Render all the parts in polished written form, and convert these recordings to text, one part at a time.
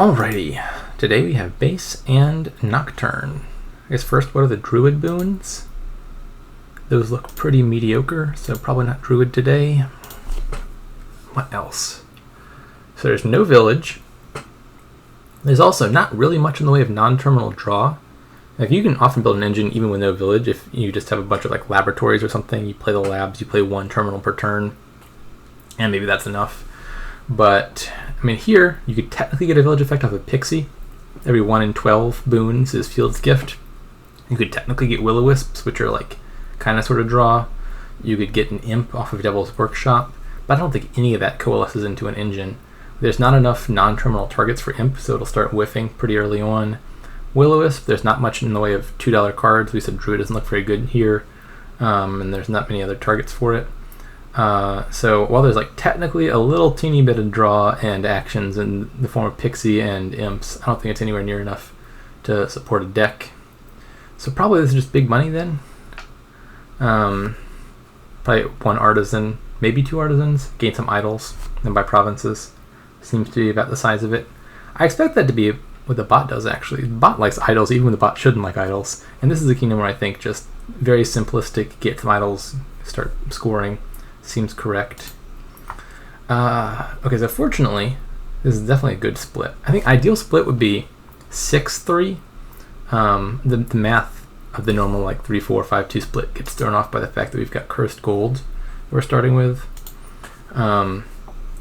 Alrighty, today we have Base and Nocturne. I guess first, what are the Druid boons? Those look pretty mediocre, so probably not Druid today. What else? So there's no Village. There's also not really much in the way of non-terminal draw. Like, you can often build an engine even with no Village if you just have a bunch of like laboratories or something. You play the labs, you play one terminal per turn, and maybe that's enough. But, I mean, here, you could technically get a Village effect off of Pixie. Every 1 in 12 boons is Field's Gift. You could technically get Will-O-Wisps, which are like kind of sort of draw. You could get an Imp off of Devil's Workshop, but I don't think any of that coalesces into an engine. There's not enough non-terminal targets for Imp, so it'll start whiffing pretty early on. Will-O-Wisp, there's not much in the way of $2 cards. We said Druid doesn't look very good here, and there's not many other targets for it. So while there's like technically a little teeny bit of draw and actions in the form of Pixie and Imps, I don't think it's anywhere near enough to support a deck. So probably this is just big money then. Probably one Artisan, maybe two Artisans, gain some idols, and buy provinces. Seems to be about the size of it. I expect that to be what the bot does actually. The bot likes idols even when the bot shouldn't like idols. And this is a kingdom where I think just very simplistic, get some idols, start scoring. Seems correct. Okay, so fortunately, this is definitely a good split. I think ideal split would be 6-3. The math of the normal like 3-4-5-2 split gets thrown off by the fact that we've got cursed gold we're starting with. Like on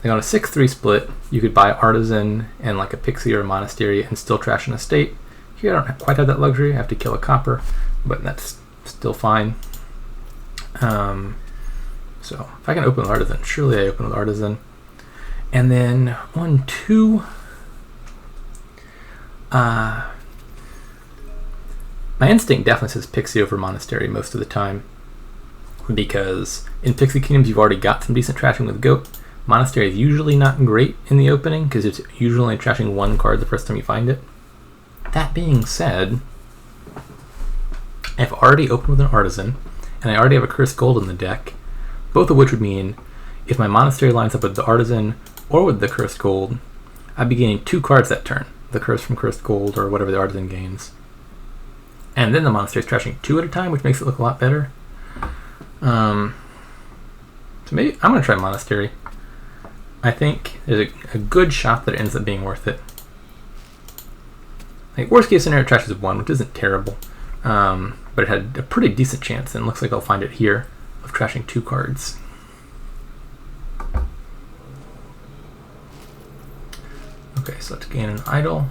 a 6-3 split, you could buy Artisan and like a Pixie or a Monastery and still trash an estate. Here I don't quite have that luxury. I have to kill a copper, but that's still fine. So if I can open with Artisan, surely I open with Artisan. And then 1-2. My instinct definitely says Pixie over Monastery most of the time, because in Pixie Kingdoms you've already got some decent trashing with Goat. Monastery is usually not great in the opening because it's usually only trashing one card the first time you find it. That being said, I've already opened with an Artisan, and I already have a Cursed Gold in the deck, both of which would mean if my Monastery lines up with the Artisan or with the Cursed Gold, I'd be gaining 2 cards that turn, the Curse from Cursed Gold or whatever the Artisan gains. And then the Monastery is trashing 2 at a time, which makes it look a lot better. So maybe I'm going to try Monastery. I think there's a good shot that it ends up being worth it. Like, worst case scenario, it trashes 1, which isn't terrible. But it had a pretty decent chance, and it looks like I'll find it here, of trashing 2 cards. Okay, so let's gain an idol.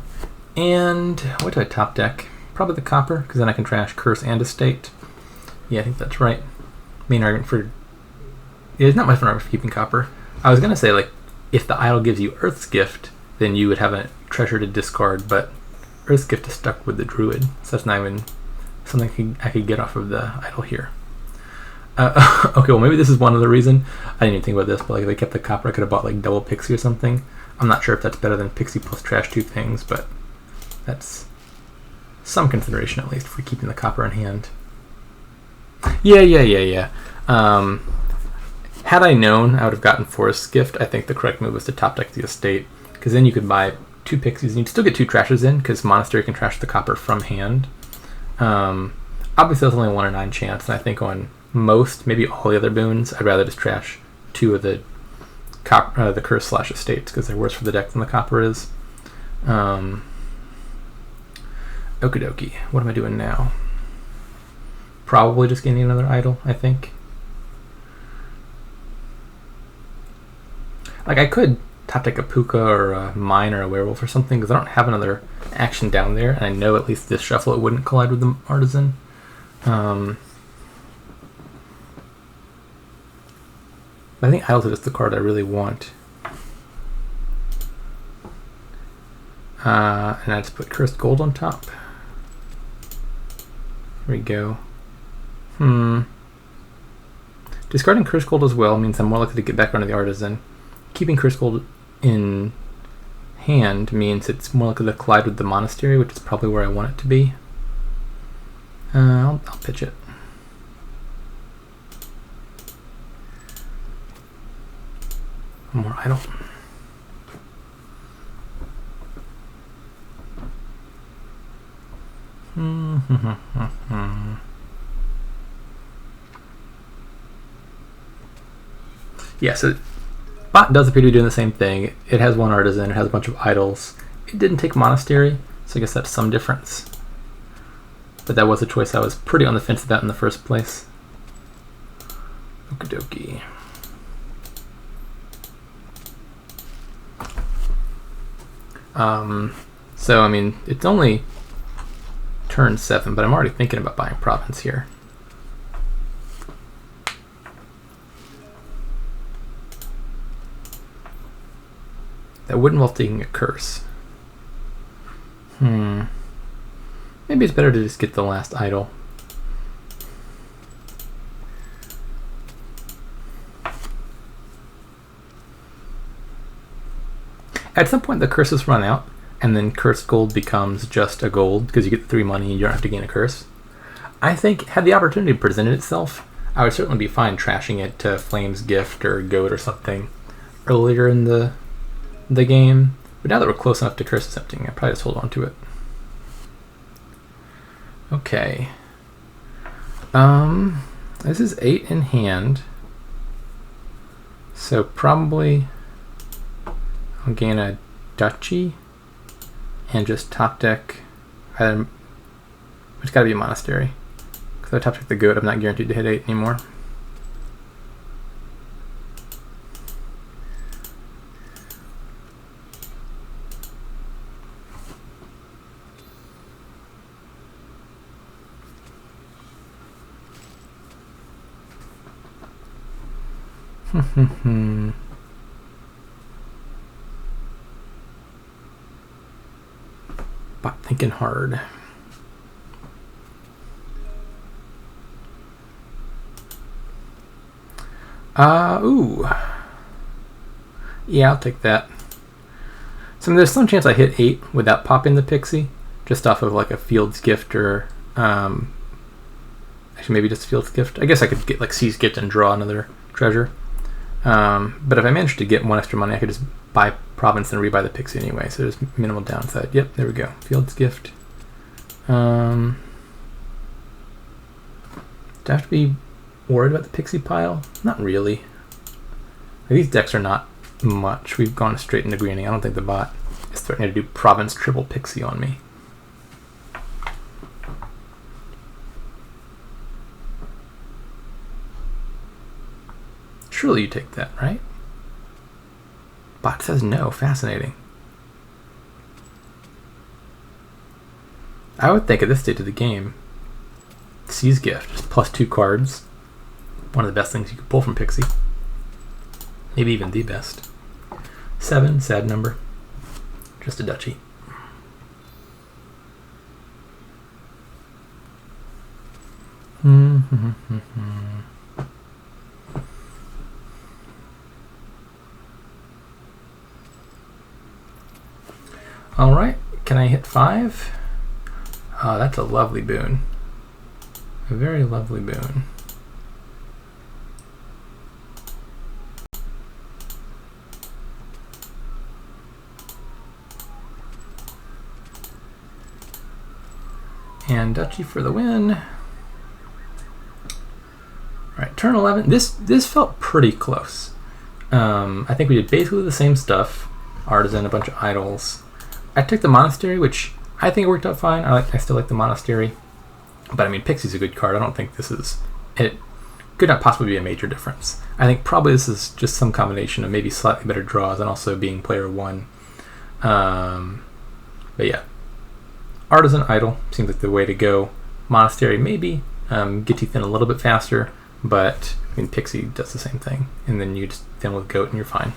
And what do I top deck? Probably the copper, because then I can trash curse and estate. Yeah, I think that's right. Main argument for... Yeah, there's not much of an argument for keeping copper. I was going to say, like, if the idol gives you Earth's Gift, then you would have a treasure to discard, but Earth's Gift is stuck with the Druid, so that's not even something I could get off of the idol here. Okay, well maybe this is one other reason. I didn't even think about this, but like if I kept the copper, I could have bought like double Pixie or something. I'm not sure if that's better than Pixie plus trash 2 things, but that's some consideration at least for keeping the copper in hand. Yeah. Had I known I would have gotten Forest's Gift, I think the correct move was to top deck the estate, because then you could buy 2 Pixies and you'd still get 2 trashes in, because Monastery can trash the copper from hand. Obviously that's only a 1 in 9 chance, and I think on most, maybe all the other boons, I'd rather just trash 2 of the curse / estates, because they're worse for the deck than the copper is. Okie dokie, what am I doing now? Probably just getting another idol, I think. Like, I could top deck a Puka or a Mine or a Werewolf or something, because I don't have another action down there, and I know at least this shuffle it wouldn't collide with the Artisan. I think Idols is the card I really want. And I just put Cursed Gold on top. There we go. Discarding Cursed Gold as well means I'm more likely to get back onto the Artisan. Keeping Cursed Gold in hand means it's more likely to collide with the Monastery, which is probably where I want it to be. I'll pitch it. One more idol. Yeah, so bot does appear to be doing the same thing. It has one artisan, it has a bunch of idols. It didn't take monastery, so I guess that's some difference. But that was a choice I was pretty on the fence about in the first place. Okie dokie. So, I mean, it's only turn 7, but I'm already thinking about buying province here. That wouldn't involve taking a curse. Maybe it's better to just get the last idol. At some point the curses run out, and then cursed gold becomes just a gold because you get 3 money and you don't have to gain a curse. I think had the opportunity presented itself, I would certainly be fine trashing it to Flame's Gift or Goat or something earlier in the game. But now that we're close enough to curse accepting, I'll probably just hold on to it. Okay. This is 8 in hand. So probably I'll gain a duchy and just top deck. It's got to be a monastery. Because I top deck the goat, I'm not guaranteed to hit 8 anymore. But thinking hard. Ooh. Yeah, I'll take that. So there's some chance I hit 8 without popping the pixie, just off of like a Field's Gift or actually maybe just Field's Gift. I guess I could get like C's Gift and draw another treasure. But if I managed to get 1 extra money, I could just buy province and rebuy the pixie anyway, so there's minimal downside. Yep, there we go. Field's Gift. Do I have to be worried about the pixie pile? Not really. These decks are not much. We've gone straight into greening. I don't think the bot is threatening to do province triple pixie on me. Surely you take that, right? Bot says no. Fascinating. I would think at this stage of the game, C's Gift, just +2 cards. One of the best things you could pull from Pixie. Maybe even the best. 7, sad number. Just a duchy. All right, can I hit 5? Oh, that's a lovely boon. A very lovely boon. And duchy for the win. All right, turn 11. This felt pretty close. I think we did basically the same stuff. Artisan, a bunch of idols. I took the monastery, which I think it worked out fine. I still like the monastery. But I mean, Pixie's a good card. I don't think this is... It could not possibly be a major difference. I think probably this is just some combination of maybe slightly better draws and also being player 1. But yeah. Artisan, idol seems like the way to go. Monastery, maybe. Get you thin a little bit faster. But I mean, Pixie does the same thing. And then you just thin with Goat and you're fine.